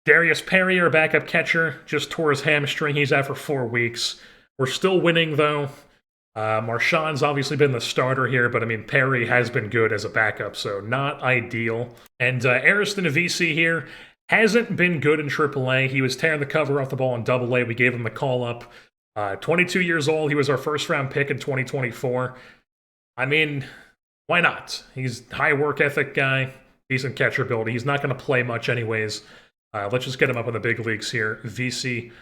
Darius Perry, our backup catcher, just tore his hamstring. He's out for 4 weeks. We're still winning, though. Marchand's obviously been the starter here, but I mean, Perry has been good as a backup, so not ideal. And Ariston Avisi here hasn't been good in AAA. He was tearing the cover off the ball in AA. We gave him the call-up. 22 years old. He was our first-round pick in 2024. I mean, why not? He's a high work ethic guy, decent catcher ability. He's not going to play much anyways. Let's just get him up in the big leagues here. VC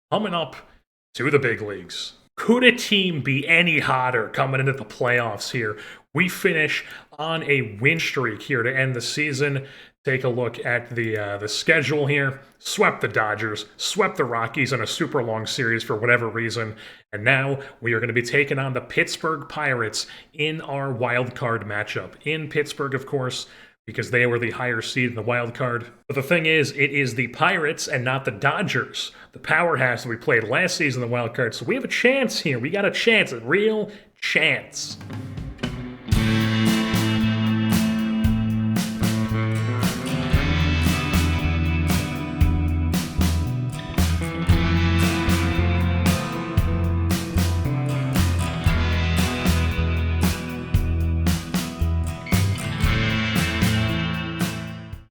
coming up to the big leagues. Could a team be any hotter coming into the playoffs here? We finish on a win streak here to end the season. Take a look at the schedule here. Swept the Dodgers, swept the Rockies in a super long series for whatever reason. And now we are going to be taking on the Pittsburgh Pirates in our wild card matchup. In Pittsburgh, of course, because they were the higher seed in the wild card. But the thing is, it is the Pirates and not the Dodgers, the powerhouse that we played last season in the wild card. So we have a chance here. We got a chance, a real chance.